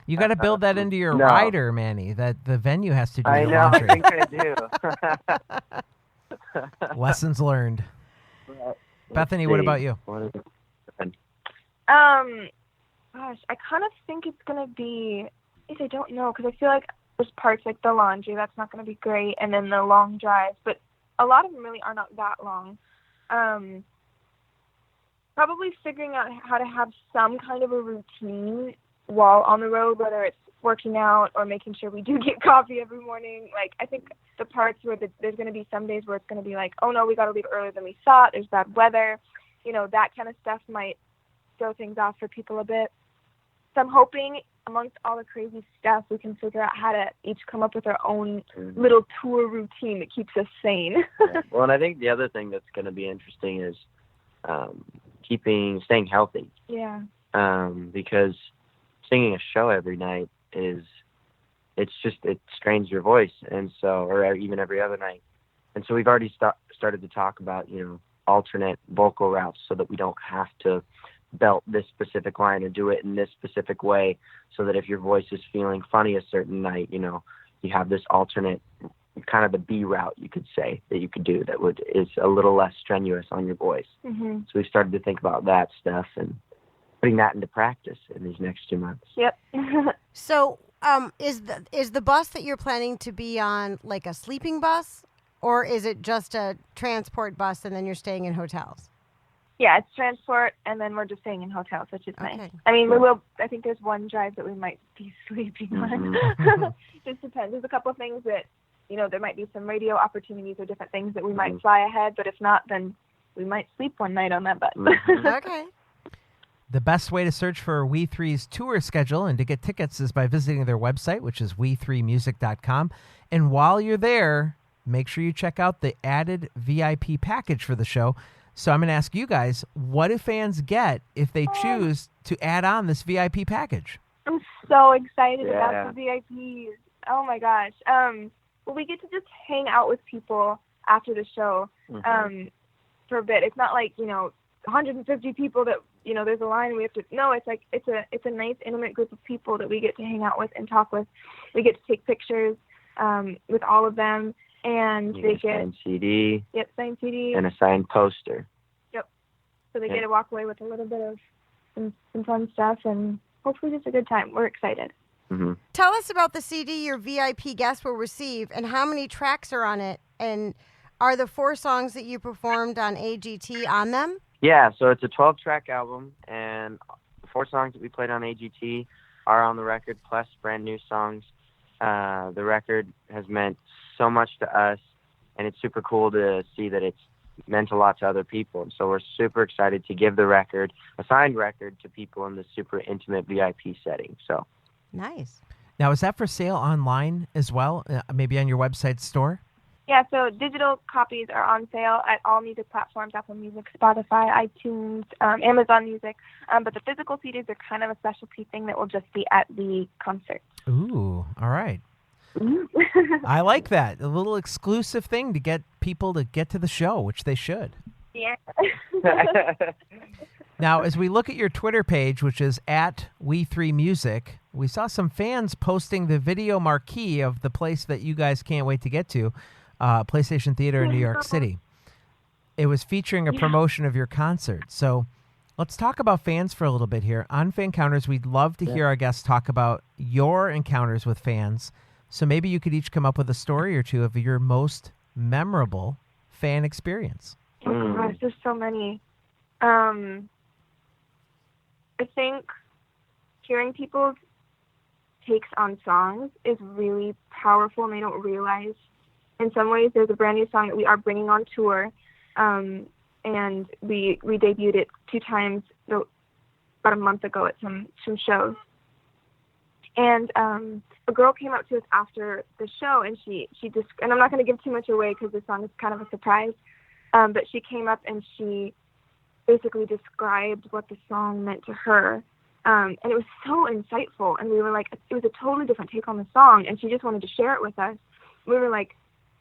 You got to build that into your rider, Manny, that the venue has to do I your know, laundry. I think I do. Lessons learned. Bethany, what about you? Gosh, I kind of think it's going to be, I don't know, because I feel like there's parts like the laundry, that's not going to be great, and then the long drives, but a lot of them really are not that long. Probably figuring out how to have some kind of a routine while on the road, whether it's working out or making sure we do get coffee every morning. Like, I think the parts where there's going to be some days where it's going to be like, oh no, we got to leave earlier than we thought, there's bad weather, that kind of stuff might throw things off for people a bit. So I'm hoping amongst all the crazy stuff, we can figure out how to each come up with our own little tour routine that keeps us sane. Well, and I think the other thing that's going to be interesting is staying healthy. Yeah. Because singing a show every night it strains your voice, and so, or even every other night. And so we've already started to talk about, alternate vocal routes so that we don't have to belt this specific line or do it in this specific way, so that if your voice is feeling funny a certain night, you have this alternate, kind of the B route, you could say, that you could do that is a little less strenuous on your voice. Mm-hmm. So we started to think about that stuff and putting that into practice in these next 2 months. Yep. So is the bus that you're planning to be on like a sleeping bus, or is it just a transport bus and then you're staying in hotels? Yeah, it's transport, and then we're just staying in hotels, which is nice. I mean, I think there's one drive that we might be sleeping on. Just depends. There's a couple of things that, there might be some radio opportunities or different things that we might fly ahead, but if not, then we might sleep one night on that bus. Okay. The best way to search for We3's tour schedule and to get tickets is by visiting their website, which is we3music.com. And while you're there, make sure you check out the added VIP package for the show. So I'm going to ask you guys, what do fans get if they choose to add on this VIP package? I'm so excited about the VIPs. Oh, my gosh. Well, we get to just hang out with people after the show for a bit. It's not like, 150 people that, there's a line and we have to, no, it's like, it's a nice, intimate group of people that we get to hang out with and talk with. We get to take pictures with all of them. And they get signed CD. Yep, signed CD. And a signed poster. Yep. So they get to walk away with a little bit of some fun stuff and hopefully just a good time. We're excited. Mm-hmm. Tell us about the CD your VIP guests will receive and how many tracks are on it, and are the 4 songs that you performed on AGT on them? Yeah, so it's a 12-track album, and the 4 songs that we played on AGT are on the record, plus brand new songs. The record has meant so much to us, and it's super cool to see that it's meant a lot to other people. And so we're super excited to give the record, a signed record, to people in this super intimate VIP setting. So nice. Now, is that for sale online as well? Maybe on your website store? Yeah, so digital copies are on sale at all music platforms, Apple Music, Spotify, iTunes, Amazon Music. But the physical CDs are kind of a specialty thing that will just be at the concert. Ooh, all right. I like that. A little exclusive thing to get people to get to the show, which they should. Yeah. Now, as we look at your Twitter page, which is at We3Music, we saw some fans posting the video marquee of the place that you guys can't wait to get to, PlayStation Theater in New York City. It was featuring a promotion of your concert. So let's talk about fans for a little bit here. On Fancounters, we'd love to hear our guests talk about your encounters with fans. So maybe you could each come up with a story or two of your most memorable fan experience. Oh, gosh, there's so many. I think hearing people's takes on songs is really powerful, and they don't realize. In some ways, there's a brand new song that we are bringing on tour, and we debuted it 2 times about a month ago at some shows. And a girl came up to us after the show, and she just, and I'm not going to give too much away because the song is kind of a surprise, but she came up and she basically described what the song meant to her, and it was so insightful, and we were like, it was a totally different take on the song, and she just wanted to share it with us. We were like,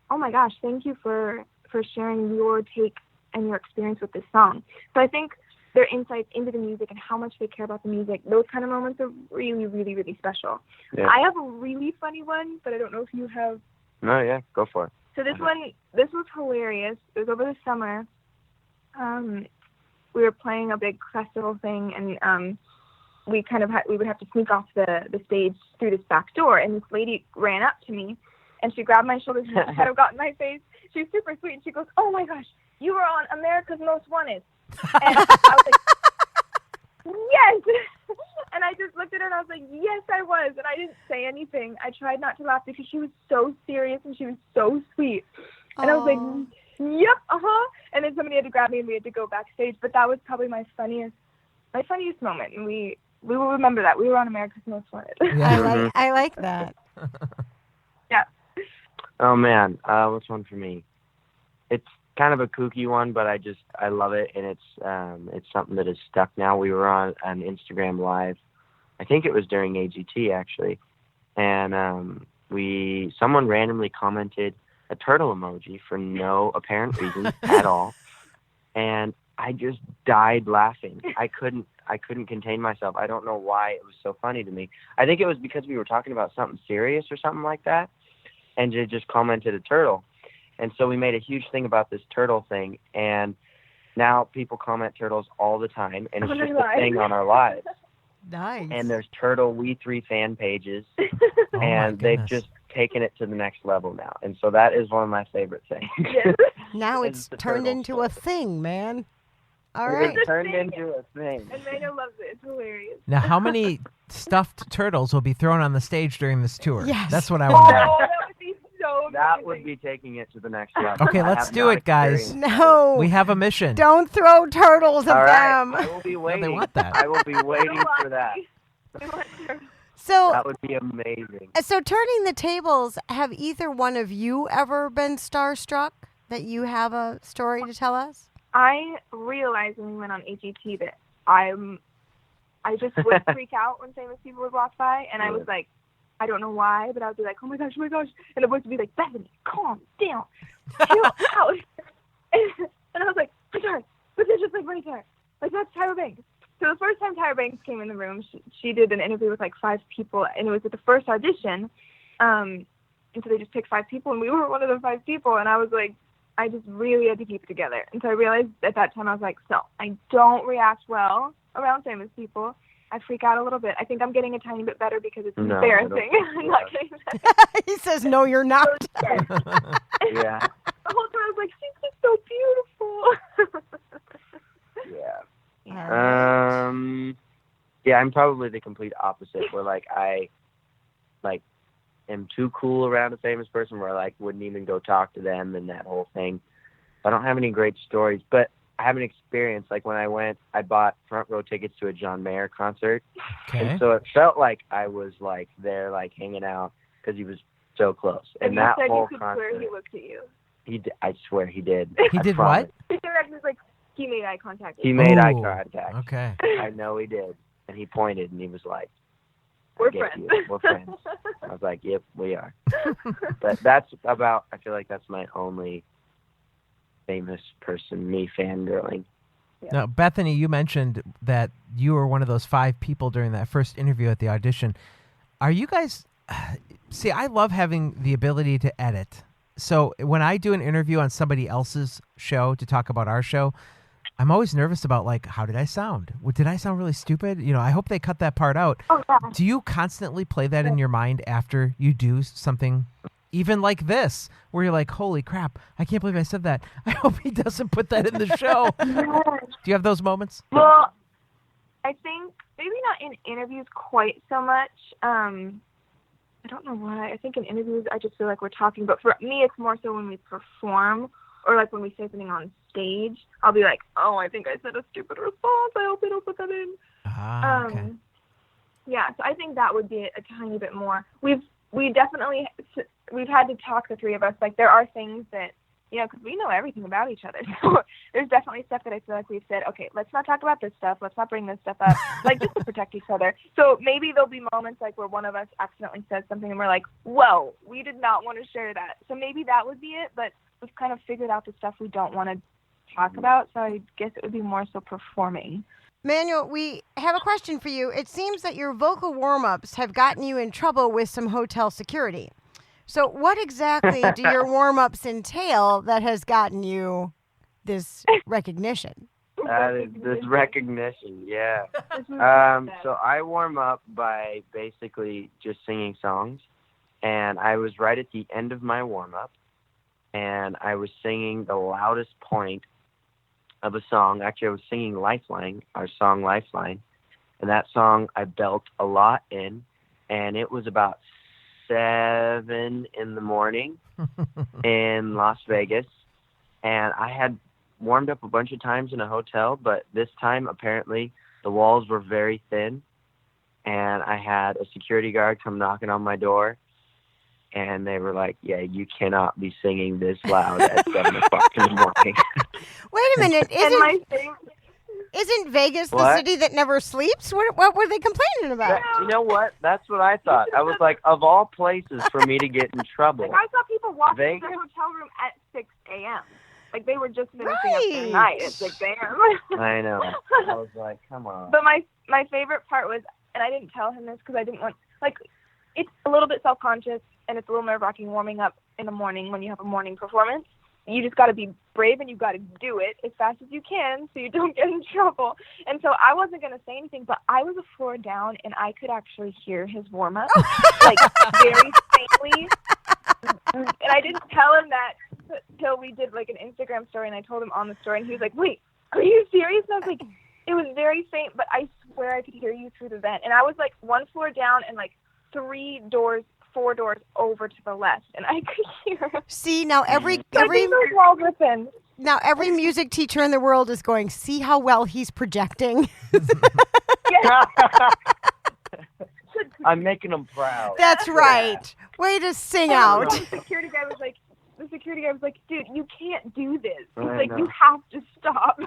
oh my gosh, thank you for sharing your take and your experience with this song. So I think their insights into the music and how much they care about the music, those kind of moments are really, really, really special. Yeah. I have a really funny one, but I don't know if you have. No, yeah, go for it. So this was hilarious. It was over the summer. We were playing a big festival thing, and we would have to sneak off the stage through this back door, and this lady ran up to me, and she grabbed my shoulders and kind of got in my face. She was super sweet, and she goes, "Oh my gosh, you were on America's Most Wanted." And I was like, "Yes!" And I just looked at her and I was like, "Yes, I was." And I didn't say anything. I tried not to laugh because she was so serious and she was so sweet. And I was like, "Yep, And then somebody had to grab me and we had to go backstage. But that was probably my funniest moment. And we will remember that. We were on America's Most Wanted. Yeah, I like that. Yeah. Oh man, what's one for me? It's kind of a kooky one, but I love it, and it's something that is stuck now. We were on an Instagram Live, I think it was during AGT actually, and someone randomly commented a turtle emoji for no apparent reason at all, and I just died laughing. I couldn't contain myself. I don't know why it was so funny to me. I think it was because we were talking about something serious or something like that, and they just commented a turtle. And so we made a huge thing about this turtle thing, and now people comment turtles all the time, and it's just a thing on our lives. Nice. And there's Turtle We3 fan pages, and they've just taken it to the next level now. And so that is one of my favorite things. Yes. Now it's turned into a thing, man. All right. It's turned into a thing. And Mano loves it. It's hilarious. Now, how many stuffed turtles will be thrown on the stage during this tour? Yes. That's what I want to know. That would be so That amazing. would be taking it to the next level. Okay, let's do it, guys. No. We have a mission. Don't throw turtles at All right. them. I will be waiting. they want that. I will be waiting for that. So that would be amazing. So turning the tables, have either one of you ever been starstruck that you have a story to tell us? I realized when we went on AGT that I just would freak out when famous people would walk by, and I was like, I don't know why, but I would be like, oh my gosh, and the voice would be like, Bethany, calm down, chill out. And I was like, I'm sorry, but they're just like right there. Like, that's Tyra Banks. So the first time Tyra Banks came in the room, she did an interview with like 5 people, and it was at the first audition. And so they just picked 5 people, and we were one of the 5 people, and I was like, I just really had to keep it together. And so I realized at that time, I was like, so I don't react well around famous people. I freak out a little bit. I think I'm getting a tiny bit better because it's embarrassing. I'm not getting better. He says, no, you're not. Yeah. The whole time I was like, she's just so beautiful. Yeah, I'm probably the complete opposite, where like I am too cool around a famous person, where I like wouldn't even go talk to them and that whole thing. I don't have any great stories, but I have an experience. Like when I went, I bought front row tickets to a John Mayer concert, and so it felt like I was like there, like hanging out, because he was so close. And that whole concert, swear he looked at you. He did, I swear he did. He did what? He made eye contact. He made eye contact. Okay. I know he did. And he pointed and he was like, we're friends. We're friends. I was like, yep, we are. But that's about, I feel like that's my only famous person, me fangirling. Yeah. Now, Bethany, you mentioned that you were one of those 5 people during that first interview at the audition. Are you guys, see, I love having the ability to edit. So when I do an interview on somebody else's show to talk about our show, I'm always nervous about, like, how did I sound? Did I sound really stupid? You know, I hope they cut that part out. Oh, yeah. Do you constantly play that in your mind after you do something even like this, where you're like, holy crap, I can't believe I said that. I hope he doesn't put that in the show. Do you have those moments? Well, I think maybe not in interviews quite so much. I don't know why. I think in interviews I just feel like we're talking. But for me, it's more so when we perform, or like when we say something on stage, I'll be like, oh, I think I said a stupid response. I hope they don't put that in. Okay. Yeah, so I think that would be a tiny bit more. We've had to talk, the 3 of us. Like, there are things that, you know, because we know everything about each other. So there's definitely stuff that I feel like we've said, okay, let's not talk about this stuff. Let's not bring this stuff up, like, just to protect each other. So maybe there'll be moments like where one of us accidentally says something and we're like, whoa, we did not want to share that. So maybe that would be it, but we've kind of figured out the stuff we don't want to talk about, so I guess it would be more so performing. Manuel, we have a question for you. It seems that your vocal warm-ups have gotten you in trouble with some hotel security. So what exactly do your warm-ups entail that has gotten you this recognition? This recognition, yeah. So I warm up by basically just singing songs, and I was right at the end of my warm-up, and I was singing the loudest point of a song. Actually, I was singing Lifeline, our song Lifeline, and that song I belt a lot in, and it was about 7 in the morning in Las Vegas, and I had warmed up a bunch of times in a hotel, but this time apparently the walls were very thin, and I had a security guard come knocking on my door, and they were like, yeah, you cannot be singing this loud at 7 o'clock in the morning. Wait a minute, isn't Vegas the city that never sleeps? What were they complaining about? You know what? That's what I thought. I was like, of all places for me to get in trouble. Like, I saw people walking into their hotel room at 6 a.m. Like, they were just finishing up their night at 6 a.m. I know. I was like, come on. But my favorite part was, and I didn't tell him this because I didn't want, like, it's a little bit self-conscious, and it's a little nerve-wracking warming up in the morning when you have a morning performance. You just got to be brave, and you got to do it as fast as you can so you don't get in trouble. And so I wasn't going to say anything, but I was a floor down, and I could actually hear his warm-up, like, very faintly. And I didn't tell him that until we did, like, an Instagram story, and I told him on the story, and he was like, wait, are you serious? And I was like, it was very faint, but I swear I could hear you through the vent. And I was, like, 1 floor down and, like, 4 doors over to the left, and I could hear. See, now every music teacher in the world is going, see how well he's projecting. I'm making them proud. That's right. Way to sing out. The security guy was like, dude, you can't do this. He's like, you have to stop.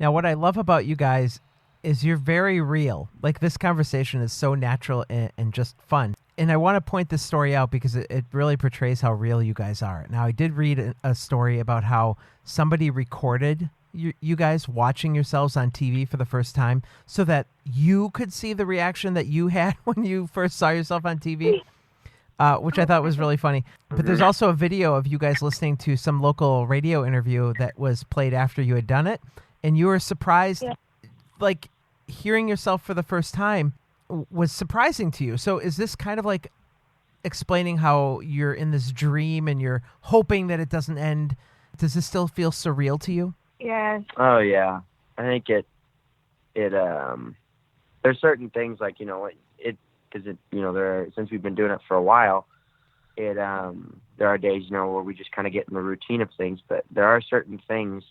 Now, what I love about you guys is you're very real. Like, this conversation is so natural and just fun. And I want to point this story out because it really portrays how real you guys are. Now, I did read a story about how somebody recorded you guys watching yourselves on TV for the first time so that you could see the reaction that you had when you first saw yourself on TV, which I thought was really funny. But there's also a video of you guys listening to some local radio interview that was played after you had done it, and you were surprised. Yeah. Like, hearing yourself for the first time was surprising to you. So is this kind of like explaining how you're in this dream and you're hoping that it doesn't end? Does this still feel surreal to you? Yeah. Oh, yeah. I think there's certain things like, since we've been doing it for a while, there are days, where we just kind of get in the routine of things, but there are certain things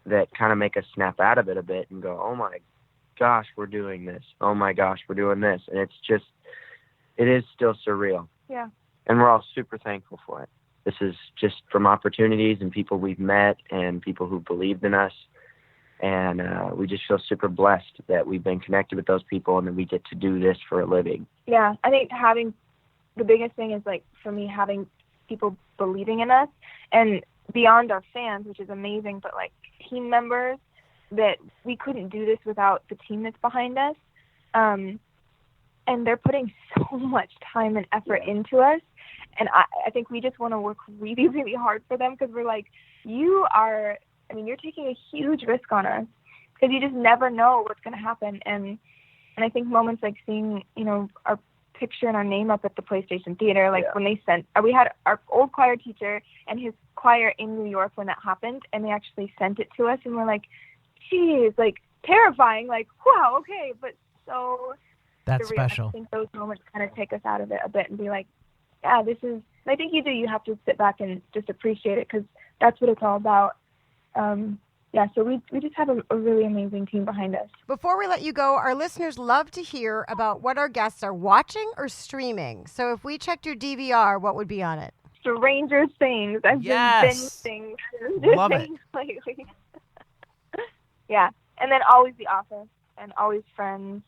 that kind of make us snap out of it a bit and go, oh my gosh, we're doing this. Oh my gosh, we're doing this. And it is still surreal. Yeah. And we're all super thankful for it. This is just from opportunities and people we've met and people who believed in us. And we just feel super blessed that we've been connected with those people and that we get to do this for a living. Yeah, I think the biggest thing is, like, for me, having people believing in us, and beyond our fans, which is amazing, but, like, team members, that we couldn't do this without the team that's behind us. And they're putting so much time and effort into us. And I think we just want to work really, really hard for them because we're like, you're taking a huge risk on us because you just never know what's going to happen. And I think moments like seeing, our picture and our name up at the PlayStation Theater, like when they we had our old choir teacher and his choir in New York when that happened, and they actually sent it to us, and we're like, geez, like, terrifying, like, wow, okay, but so that's special. I think those moments kind of take us out of it a bit and be like, yeah, this is, I think you have to sit back and just appreciate it because that's what it's all about. So we just have a really amazing team behind us. Before we let you go, our listeners love to hear about what our guests are watching or streaming. So if we checked your DVR, what would be on it? Stranger Things. I've been binging Love it. lately. Yeah, and then always The Office and always Friends,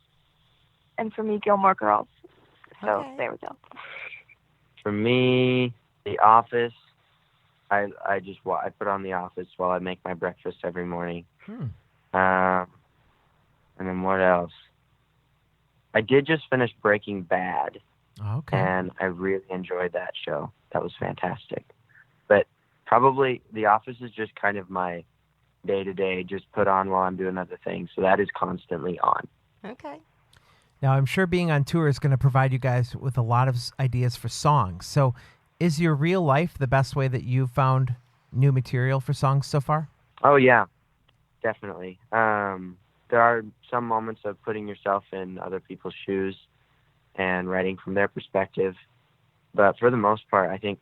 and for me, Gilmore Girls. So There we go. For me, The Office, I put on The Office while I make my breakfast every morning. And then what else? I did just finish Breaking Bad. Okay. And I really enjoyed that show. That was fantastic. But probably The Office is just kind of my day-to-day, just put on while I'm doing other things. So that is constantly on. Okay. Now, I'm sure being on tour is going to provide you guys with a lot of ideas for songs. So is your real life the best way that you've found new material for songs so far? Oh, yeah, definitely. There are some moments of putting yourself in other people's shoes and writing from their perspective. But for the most part, I think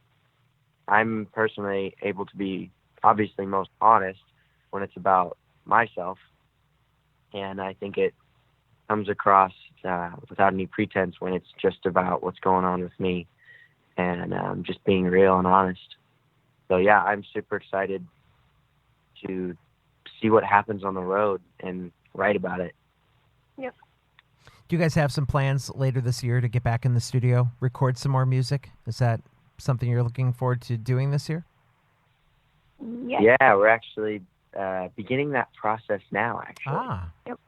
I'm personally able to be obviously most honest when it's about myself. And I think it comes across without any pretense when it's just about what's going on with me and just being real and honest. So, yeah, I'm super excited to see what happens on the road and write about it. Yep. Do you guys have some plans later this year to get back in the studio, record some more music? Is that something you're looking forward to doing this year? Yes. Yeah, we're actually beginning that process now, actually. Ah. Yep.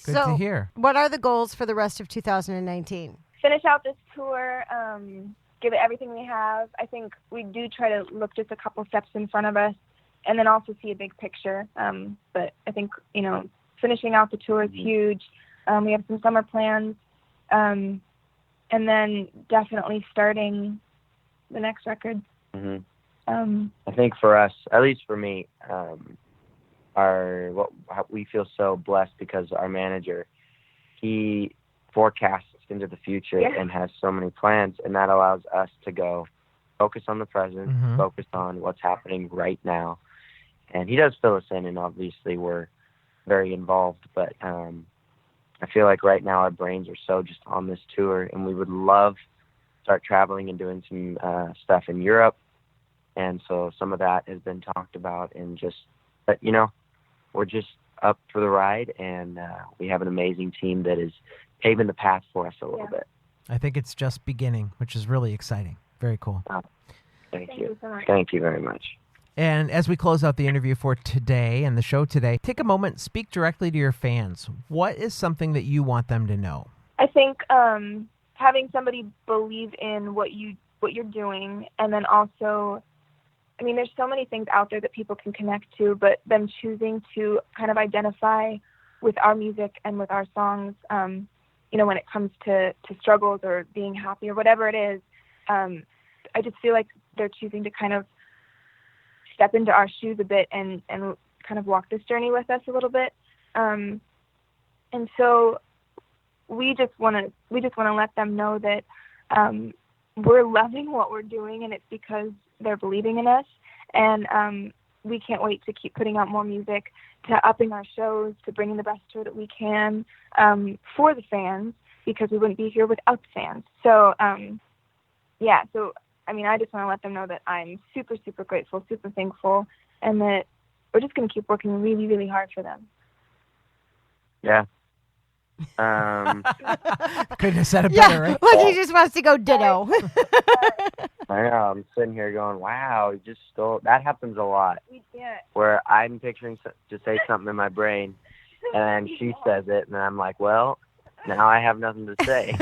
Good to hear. What are the goals for the rest of 2019? Finish out this tour, give it everything we have. I think we do try to look just a couple steps in front of us and then also see a big picture. But I think, finishing out the tour is huge. We have some summer plans. And then definitely starting the next record. Mm-hmm. I think for us, at least for me, we feel so blessed because our manager, he forecasts into the future and has so many plans, and that allows us to go focus on the present, focus on what's happening right now. And he does fill us in, and obviously we're very involved, but I feel like right now our brains are so just on this tour, and we would love to start traveling and doing some stuff in Europe. And so some of that has been talked about, and but we're just up for the ride, and we have an amazing team that is paving the path for us a little bit. I think it's just beginning, which is really exciting. Very cool. Thank you so much. Thank you very much. And as we close out the interview for today and the show today, take a moment, speak directly to your fans. What is something that you want them to know? I think having somebody believe in what you're doing, and then also, there's so many things out there that people can connect to, but them choosing to kind of identify with our music and with our songs, when it comes to struggles or being happy or whatever it is, I just feel like they're choosing to kind of step into our shoes a bit and kind of walk this journey with us a little bit. And so we just want to let them know that we're loving what we're doing, and it's because they're believing in us. And we can't wait to keep putting out more music, to upping our shows, to bringing the best show that we can for the fans, because we wouldn't be here without the fans. So, I just want to let them know that I'm super, super grateful, super thankful, and that we're just going to keep working really, really hard for them. Yeah. Couldn't have said it better, right? Look, he just wants to go ditto. I know. I'm sitting here going, wow, you just stole. That happens a lot. Where I'm picturing to say something in my brain, and she says it, and I'm like, well, now I have nothing to say.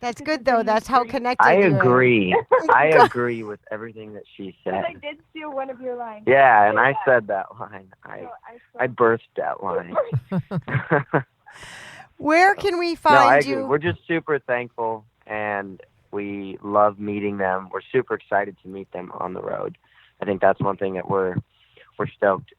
That's good, though. That's how connected I you agree. I agree with everything that she said. I did steal one of your lines. Yeah, and I said that line. I birthed that line. Where can we find you? We're just super thankful, and we love meeting them. We're super excited to meet them on the road. I think that's one thing that we're stoked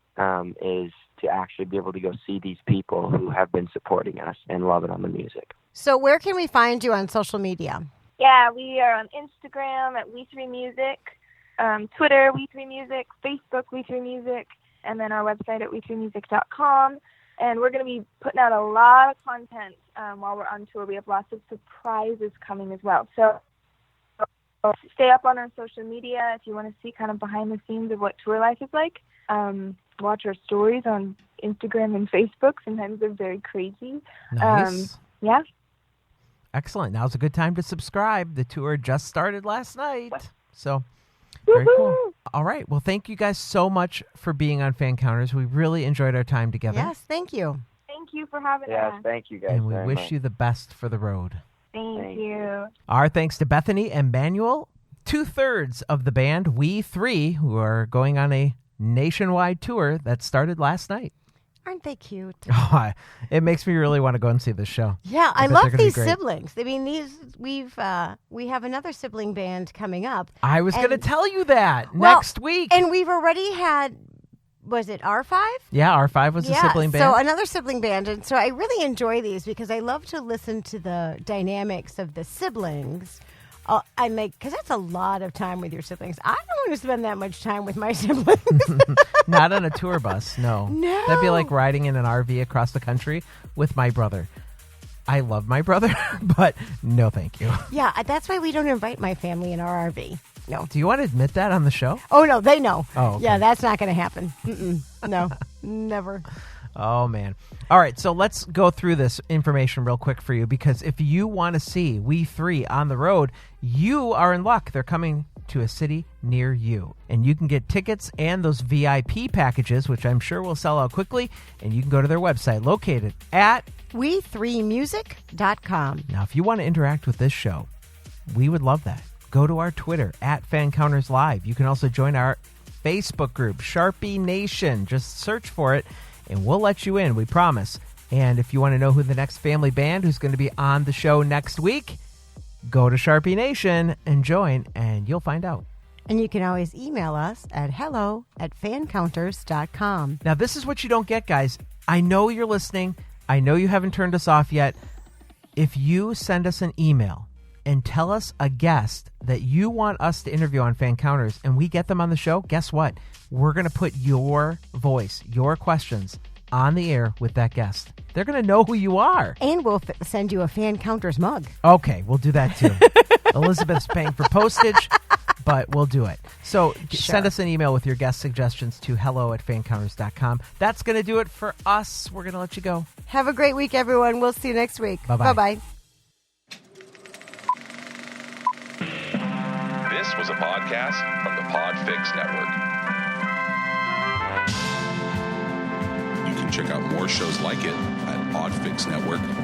is to actually be able to go see these people who have been supporting us and love it on the music. So where can we find you on social media? Yeah, we are on Instagram at We3Music, Twitter, We3Music, Facebook, We3Music, and then our website at We3Music.com. And we're going to be putting out a lot of content while we're on tour. We have lots of surprises coming as well. So stay up on our social media if you want to see kind of behind the scenes of what tour life is like. Watch our stories on Instagram and Facebook. Sometimes they're very crazy. Nice. Yeah. Excellent. Now's a good time to subscribe. The tour just started last night. So, very cool. All right. Well, thank you guys so much for being on Fancounters. We really enjoyed our time together. Yes, thank you. Thank you for having us. Yes, thank you guys. And we very wish much. you the best for the road. Thank you. Our thanks to Bethany and Manuel, 2/3 of the band, We Three, who are going on a nationwide tour that started last night. Aren't they cute? Oh, it makes me really want to go and see this show. Yeah, I bet love they're gonna be these great. siblings. I mean, we have another sibling band coming up. I was going to tell you that Well, next week. And we've already had, was it R5? Yeah, R5 was a sibling band. So another sibling band. And so I really enjoy these because I love to listen to the dynamics of the siblings. Because that's a lot of time with your siblings. I don't want to spend that much time with my siblings. Not on a tour bus, no. No. That'd be like riding in an RV across the country with my brother. I love my brother, but no thank you. Yeah, that's why we don't invite my family in our RV. No. Do you want to admit that on the show? Oh, no, they know. Oh, okay. Yeah, that's not going to happen. No, never. Oh, man. All right, so let's go through this information real quick for you, because if you want to see We Three on the road, you are in luck. They're coming to a city near you. And you can get tickets and those VIP packages, which I'm sure will sell out quickly, and you can go to their website located at we3music.com. Now, if you want to interact with this show, we would love that. Go to our Twitter at Fancounters Live. You can also join our Facebook group, Sharpie Nation. Just search for it, and we'll let you in, we promise. And if you want to know who the next family band who's going to be on the show next week, go to Sharpie Nation and join, and you'll find out. And you can always email us at hello@fancounters.com. Now, this is what you don't get, guys. I know you're listening. I know you haven't turned us off yet. If you send us an email and tell us a guest that you want us to interview on Fancounters and we get them on the show, guess what? We're going to put your voice, your questions on the air with that guest. They're going to know who you are. And we'll send you a Fancounters mug. Okay, we'll do that too. Elizabeth's paying for postage, but we'll do it. So send us an email with your guest suggestions to hello@fancounters.com. That's going to do it for us. We're going to let you go. Have a great week, everyone. We'll see you next week. Bye-bye. Bye-bye. This was a podcast from the PodFix Network. You can check out more shows like it at podfixnetwork.com.